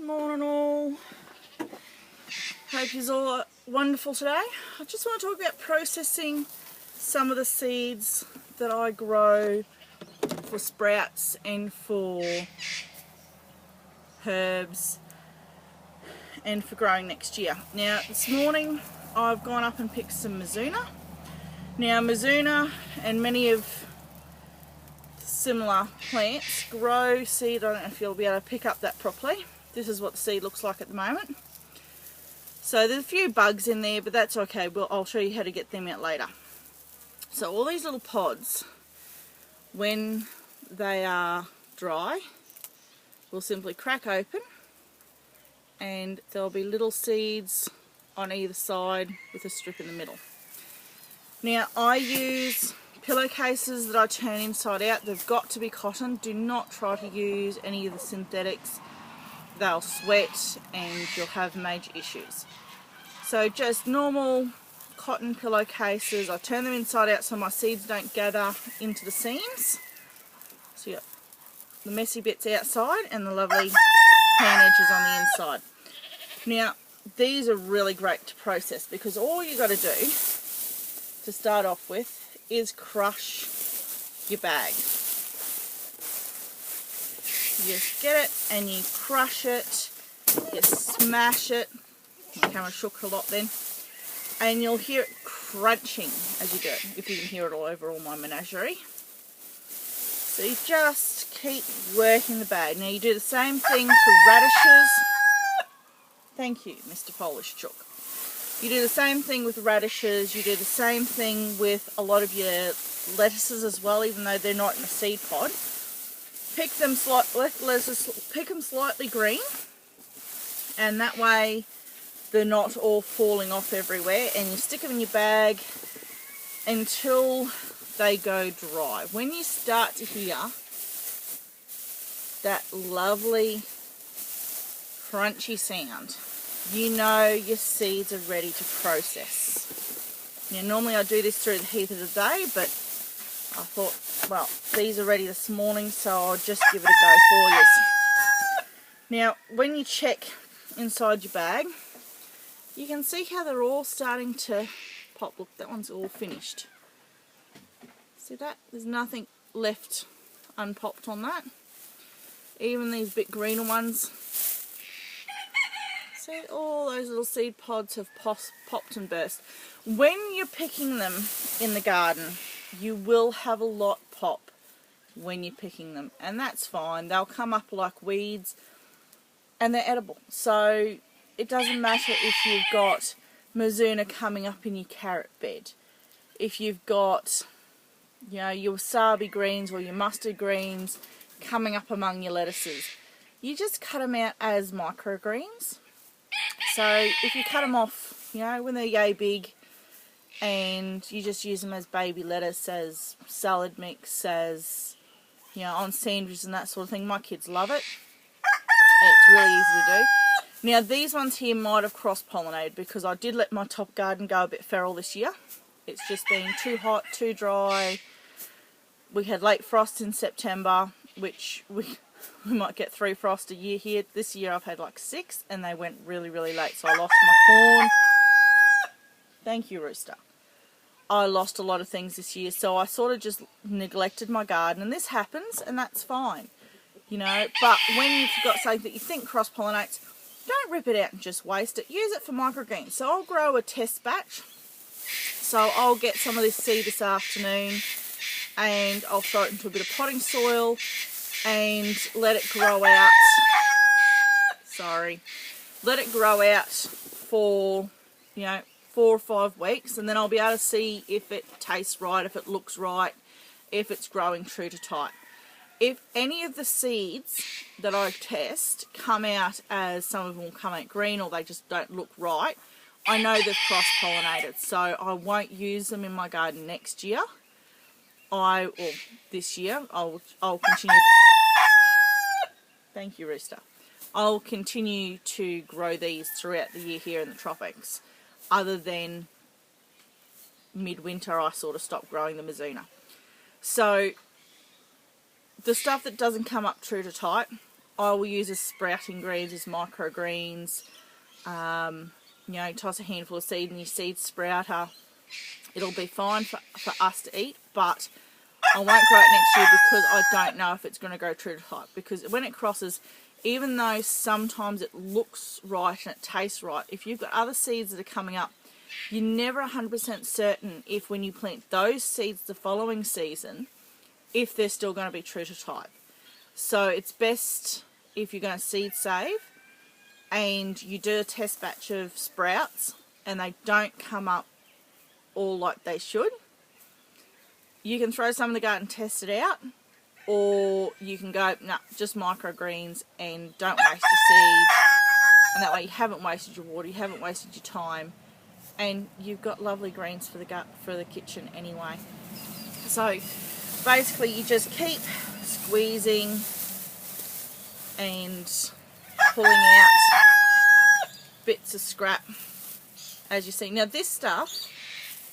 Morning all. Hope you're all wonderful today. I just want to talk about processing some of the seeds that I grow for sprouts and for herbs and for growing next year. Now this morning I've gone up and picked some Mizuna. Now Mizuna and many of similar plants grow seed. I don't know if you'll be able to pick up that properly. This is what the seed looks like at the moment. So there's a few bugs in there, but that's okay. I'll show you how to get them out later. So all these little pods, when they are dry, will simply crack open and there'll be little seeds on either side with a strip in the middle. Now I use pillowcases that I turn inside out. They've got to be cotton. Do not try to use any of the synthetics. They'll sweat and you'll have major issues. So just normal cotton pillowcases. I turn them inside out so my seeds don't gather into the seams. So you got the messy bits outside and the lovely clean edges on the inside. Now these are really great to process because all you got to do to start off with is crush your bag. You just get it and you crush it, you smash it. My camera shook a lot then. And you'll hear it crunching as you do it, if you can hear it all over all my menagerie. So you just keep working the bag. Now you do the same thing for radishes. Thank you, Mr. Polish Chook. You do the same thing with radishes, you do the same thing with a lot of your lettuces as well, even though they're not in a seed pod. Pick them slightly green, and that way they're not all falling off everywhere, and you stick them in your bag until they go dry. When you start to hear that lovely crunchy sound, you know your seeds are ready to process. Now normally I do this through the heat of the day, but I thought, well, these are ready this morning, so I'll just give it a go for you. Now, when you check inside your bag, you can see how they're all starting to pop. Look, that one's all finished. See that? There's nothing left unpopped on that. Even these bit greener ones. See, all those little seed pods have popped and burst. When you're picking them in the garden, you will have a lot pop when you're picking them, and that's fine. They'll come up like weeds and they're edible. So it doesn't matter if you've got Mizuna coming up in your carrot bed, if you've got, you know, your wasabi greens or your mustard greens coming up among your lettuces. You just cut them out as microgreens. So if you cut them off, you know, when they're yay big, and you just use them as baby lettuce, as salad mix, as, you know, on sandwiches and that sort of thing. My kids love it. It's really easy to do. Now these ones here might have cross-pollinated because I did let my top garden go a bit feral this year. It's just been too hot, too dry. We had late frosts in September, which we might get 3 frosts a year here. This year I've had like 6 and they went really, really late. So I lost my corn. Thank you, Rooster. I lost a lot of things this year, so I sort of just neglected my garden, and this happens, and that's fine, you know. But when you've got something that you think cross-pollinates, don't rip it out and just waste it. Use it for microgreens. So I'll grow a test batch. So I'll get some of this seed this afternoon, and I'll throw it into a bit of potting soil and let it grow out. Sorry. Let it grow out for, you know, 4 or 5 weeks, and then I'll be able to see if it tastes right, if it looks right, if it's growing true to type. If any of the seeds that I test come out as, some of them will come out green or they just don't look right, I know they've cross-pollinated, so I won't use them in my garden next year. This year, I'll continue. Thank you, Rooster. I'll continue to grow these throughout the year here in the tropics. Other than midwinter, I sort of stopped growing the Mizuna. So the stuff that doesn't come up true to type, I will use as sprouting greens, as microgreens. You know, toss a handful of seed in your seed sprouter. It'll be fine for us to eat, but I won't grow it next year because I don't know if it's going to go true to type. Because when it crosses, even though sometimes it looks right and it tastes right, if you've got other seeds that are coming up, you're never 100% certain if when you plant those seeds the following season, if they're still going to be true to type. So it's best if you're going to seed save and you do a test batch of sprouts and they don't come up all like they should, you can throw some in the garden and test it out, or you can go, nah, just microgreens and don't waste your seed, and that way you haven't wasted your water, you haven't wasted your time, and you've got lovely greens for the kitchen anyway. So basically you just keep squeezing and pulling out bits of scrap as you see. Now this stuff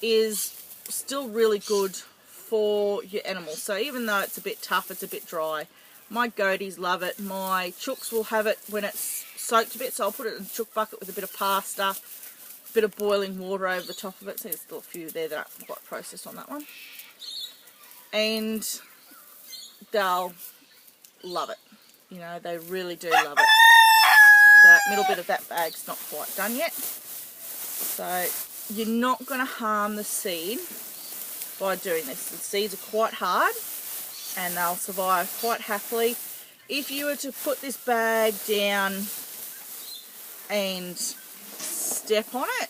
is still really good for your animals, so even though it's a bit tough, it's a bit dry, my goaties love it, my chooks will have it when it's soaked a bit, so I'll put it in a chook bucket with a bit of pasta, a bit of boiling water over the top of it. So there's still a few there that aren't quite processed on that one, and they'll love it. You know, they really do love it. The middle bit of that bag's not quite done yet. So you're not going to harm the seed by doing this. The seeds are quite hard and they'll survive quite happily. If you were to put this bag down and step on it,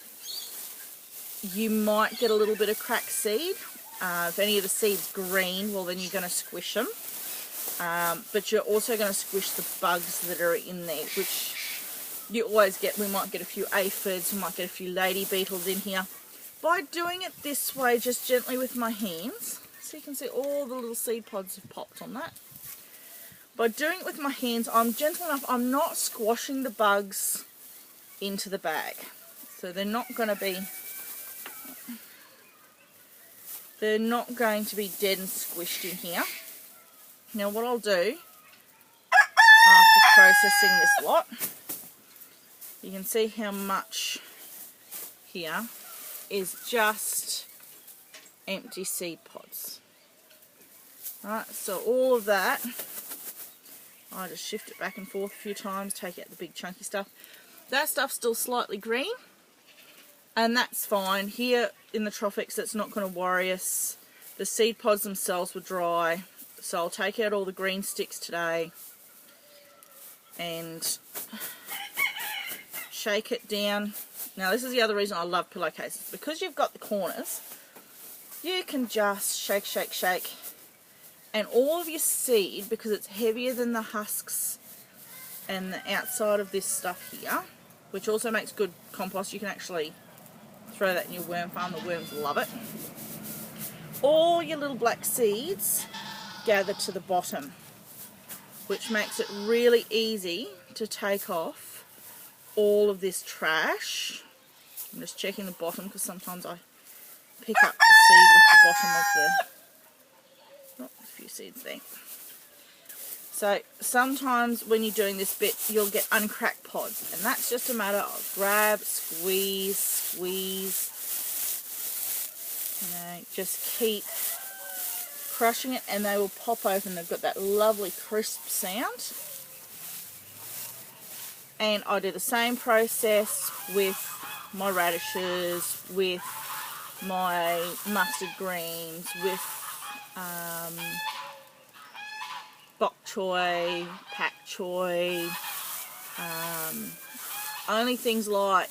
you might get a little bit of cracked seed. If any of the seed's green, well then you're going to squish them. But you're also going to squish the bugs that are in there, which you always get. We might get a few aphids, we might get a few lady beetles in here. By doing it this way, just gently with my hands, so you can see all the little seed pods have popped on that. By doing it with my hands, I'm gentle enough, I'm not squashing the bugs into the bag. So they're not going to be dead and squished in here. Now what I'll do, after processing this lot, you can see how much here is just empty seed pods. Right, so all of that, I just shift it back and forth a few times, take out the big chunky stuff. That stuff's still slightly green, and that's fine. Here in the tropics, it's not going to worry us. The seed pods themselves were dry, so I'll take out all the green sticks today and shake it down. Now this is the other reason I love pillowcases, because you've got the corners, you can just shake, shake, shake, and all of your seed, because it's heavier than the husks and the outside of this stuff here, which also makes good compost. You can actually throw that in your worm farm, the worms love it. All your little black seeds gather to the bottom, which makes it really easy to take off all of this trash. I'm just checking the bottom because sometimes I pick up the seed with the bottom of the... Oh, a few seeds there. So sometimes when you're doing this bit, you'll get uncracked pods, and that's just a matter of grab, squeeze, squeeze. You know, just keep crushing it and they will pop open. They've got that lovely crisp sound. And I do the same process with my radishes, with my mustard greens, with bok choy, pak choy, only things like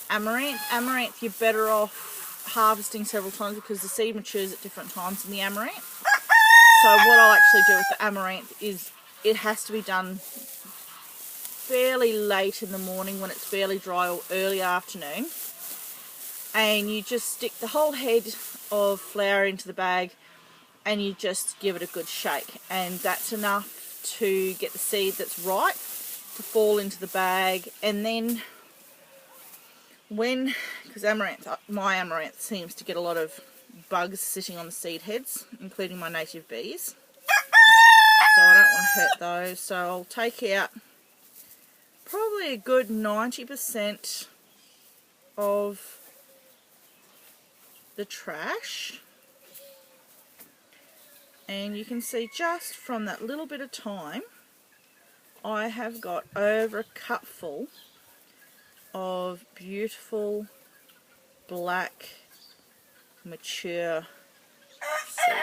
amaranth. Amaranth, you're better off harvesting several times because the seed matures at different times in the amaranth. So what I'll actually do with the amaranth is it has to be done fairly late in the morning when it's fairly dry, or early afternoon, and you just stick the whole head of flour into the bag and you just give it a good shake, and that's enough to get the seed that's ripe to fall into the bag. And then because my amaranth seems to get a lot of bugs sitting on the seed heads, including my native bees, so I don't want to hurt those. So I'll take out probably a good 90% of the trash. And you can see just from that little bit of time, I have got over a cupful of beautiful black mature seeds.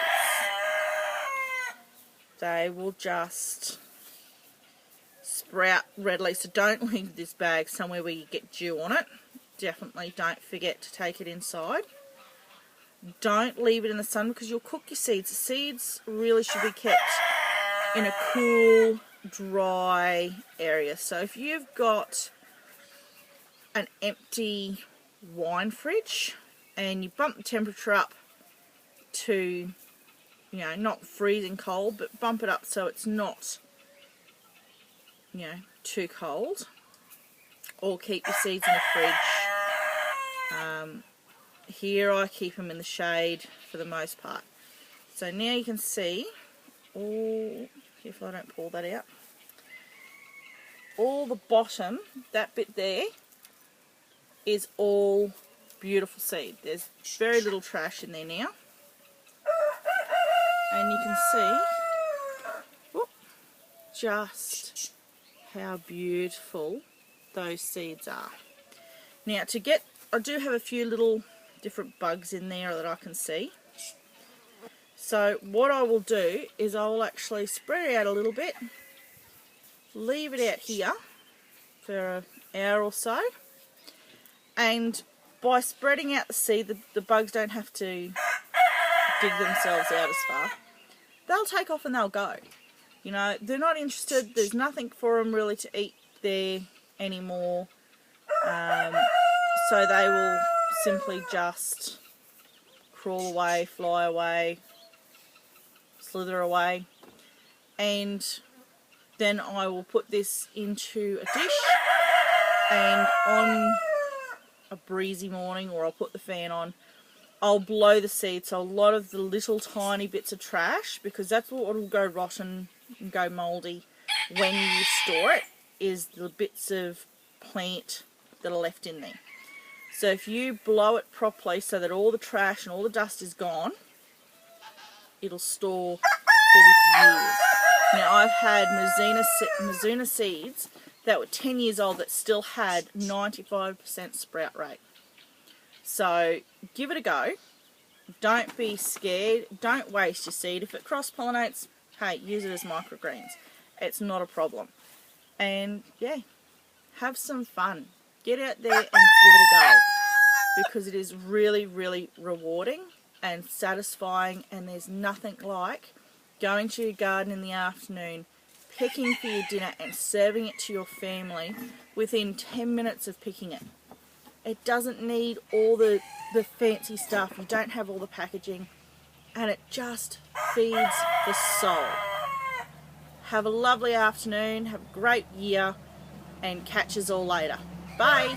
They will just sprout readily, so don't leave this bag somewhere where you get dew on it. Definitely don't forget to take it inside. Don't leave it in the sun because you'll cook your seeds. The seeds really should be kept in a cool, dry area. So if you've got an empty wine fridge and you bump the temperature up to, you know, not freezing cold, but bump it up so it's not, you know, too cold, or keep your seeds in the fridge. Here I keep them in the shade for the most part. So now you can see, oh, careful I don't pull that out, all the bottom, that bit there, is all beautiful seed. There's very little trash in there now. And you can see, whoop, just how beautiful those seeds are. Now to get, I do have a few little different bugs in there that I can see. So what I will do is I will actually spread it out a little bit, leave it out here for an hour or so, and by spreading out the seed, the bugs don't have to dig themselves out as far. They'll take off and they'll go. You know, they're not interested, there's nothing for them really to eat there anymore, so they will simply just crawl away, fly away, slither away, and then I will put this into a dish, and on a breezy morning, or I'll put the fan on, I'll blow the seeds, so a lot of the little tiny bits of trash, because that's what will go rotten and go mouldy when you store it, is the bits of plant that are left in there. So if you blow it properly so that all the trash and all the dust is gone, it'll store for years. Now I've had Mizuna seeds that were 10 years old that still had 95% sprout rate. So give it a go. Don't be scared. Don't waste your seed. If it cross-pollinates, hey, use it as microgreens. It's not a problem. And yeah, have some fun. Get out there and give it a go, because it is really, really rewarding and satisfying, and there's nothing like going to your garden in the afternoon, picking for your dinner and serving it to your family within 10 minutes of picking it. It doesn't need all the fancy stuff, you don't have all the packaging, and it just feeds the soul. Have a lovely afternoon, have a great year, and catch us all later. Bye!